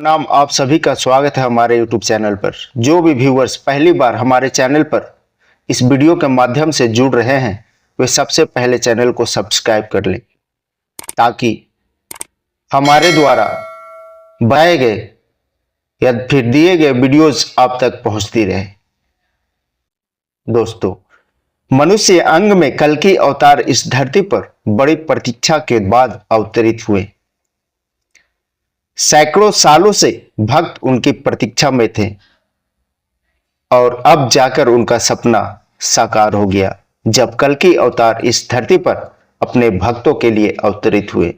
नाम आप सभी का स्वागत है हमारे YouTube चैनल पर। जो भी व्यूअर्स पहली बार हमारे चैनल पर इस वीडियो के माध्यम से जुड़ रहे हैं वे सबसे पहले चैनल को सब्सक्राइब कर लें ताकि हमारे द्वारा बनाए गए या फिर दिए गए वीडियोस आप तक पहुंचती रहे। दोस्तों, मनुष्य अंग में कल्कि अवतार इस धरती पर बड़ी प्रतीक्षा के बाद अवतरित हुए। सैकड़ों सालों से भक्त उनकी प्रतीक्षा में थे और अब जाकर उनका सपना साकार हो गया जब कल्कि अवतार इस धरती पर अपने भक्तों के लिए अवतरित हुए।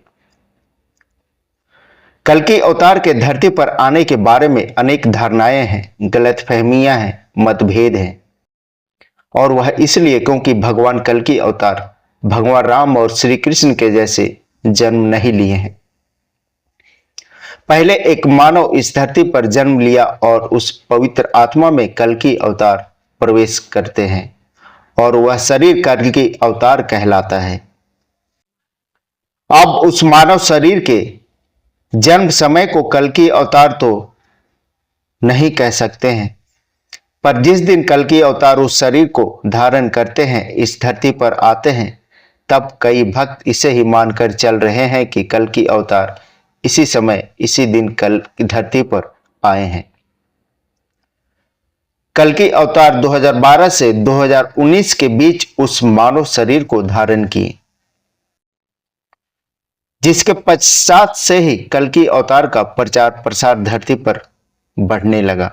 कल्कि अवतार के धरती पर आने के बारे में अनेक धारणाएं हैं, गलतफहमियां हैं, मतभेद हैं और वह इसलिए क्योंकि भगवान कल्कि अवतार भगवान राम और श्री कृष्ण के जैसे जन्म नहीं लिए हैं। पहले एक मानव इस धरती पर जन्म लिया और उस पवित्र आत्मा में कल्कि अवतार प्रवेश करते हैं और वह शरीर कल्कि अवतार कहलाता है। अब उस मानव शरीर के जन्म समय को कल्कि अवतार तो नहीं कह सकते हैं, पर जिस दिन कल्कि अवतार उस शरीर को धारण करते हैं, इस धरती पर आते हैं, तब कई भक्त इसे ही मानकर चल रहे हैं कि कल्कि अवतार इसी समय इसी दिन कल धरती पर आए हैं। कल्कि अवतार 2012 से 2019 के बीच उस मानव शरीर को धारण किए, जिसके पश्चात से ही कल्कि अवतार का प्रचार प्रसार धरती पर बढ़ने लगा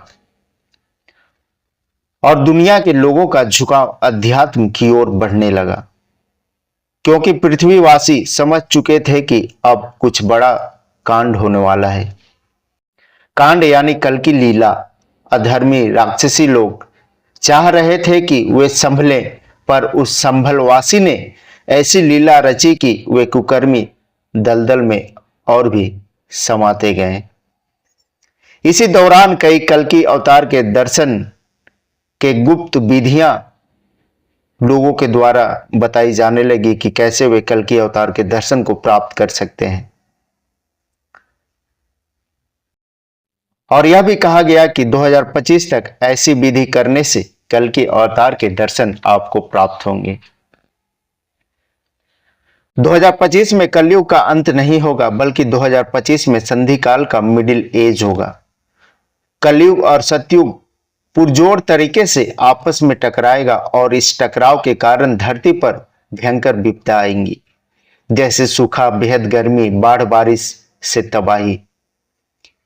और दुनिया के लोगों का झुकाव अध्यात्म की ओर बढ़ने लगा, क्योंकि पृथ्वीवासी समझ चुके थे कि अब कुछ बड़ा कांड होने वाला है। कांड यानी कल्कि लीला। अधर्मी राक्षसी लोग चाह रहे थे कि वे संभले, पर उस संभलवासी ने ऐसी लीला रची कि वे कुकर्मी दलदल में और भी समाते गए। इसी दौरान कई कल्कि अवतार के दर्शन के गुप्त विधियां लोगों के द्वारा बताई जाने लगी कि कैसे वे कल्कि अवतार के दर्शन को प्राप्त कर सकते हैं। और यह भी कहा गया कि 2025 तक ऐसी विधि करने से कल्कि अवतार के दर्शन आपको प्राप्त होंगे। 2025 में कलयुग का अंत नहीं होगा, बल्कि 2025 में संधि काल का मिडिल एज होगा। कलयुग और सतयुग पुरजोर तरीके से आपस में टकराएगा और इस टकराव के कारण धरती पर भयंकर विपदा आएंगी, जैसे सूखा, बेहद गर्मी, बाढ़, बारिश से तबाही,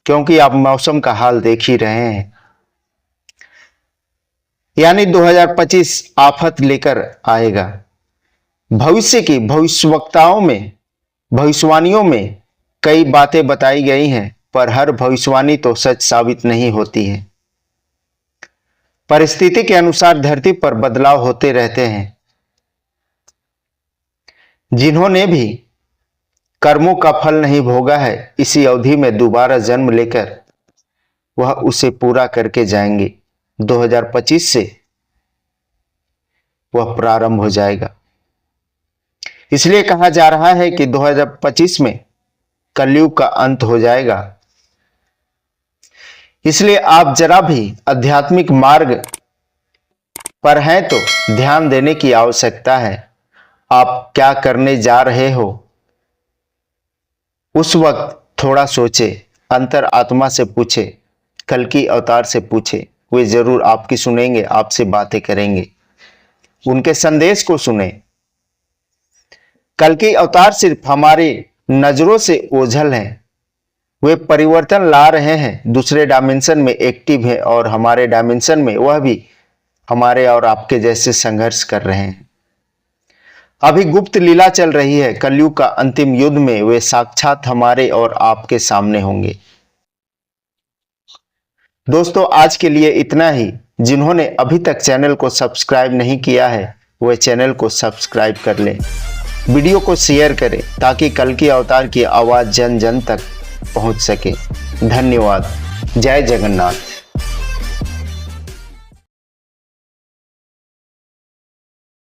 क्योंकि आप मौसम का हाल देख ही रहे हैं। यानी 2025 आफत लेकर आएगा। भविष्य की भविष्यवाणियों में कई बातें बताई गई हैं, पर हर भविष्यवाणी तो सच साबित नहीं होती है। परिस्थिति के अनुसार धरती पर बदलाव होते रहते हैं। जिन्होंने भी कर्मों का फल नहीं भोगा है, इसी अवधि में दोबारा जन्म लेकर वह उसे पूरा करके जाएंगे। 2025 से वह प्रारंभ हो जाएगा। इसलिए कहा जा रहा है कि 2025 में कलयुग का अंत हो जाएगा। इसलिए आप जरा भी आध्यात्मिक मार्ग पर हैं तो ध्यान देने की आवश्यकता है। आप क्या करने जा रहे हो उस वक्त थोड़ा सोचे, अंतर आत्मा से पूछे, कल्कि अवतार से पूछे। वे जरूर आपकी सुनेंगे, आपसे बातें करेंगे, उनके संदेश को सुने। कल्कि अवतार सिर्फ हमारी नजरों से ओझल हैं, वे परिवर्तन ला रहे हैं। दूसरे डायमेंशन में एक्टिव है और हमारे डायमेंशन में वह भी हमारे और आपके जैसे संघर्ष कर रहे हैं। अभी गुप्त लीला चल रही है। कलयुग का अंतिम युद्ध में वे साक्षात हमारे और आपके सामने होंगे। दोस्तों, आज के लिए इतना ही। जिन्होंने अभी तक चैनल को सब्सक्राइब नहीं किया है वे चैनल को सब्सक्राइब कर लें, वीडियो को शेयर करें ताकि कल्कि अवतार की आवाज जन जन तक पहुंच सके। धन्यवाद। जय जगन्नाथ।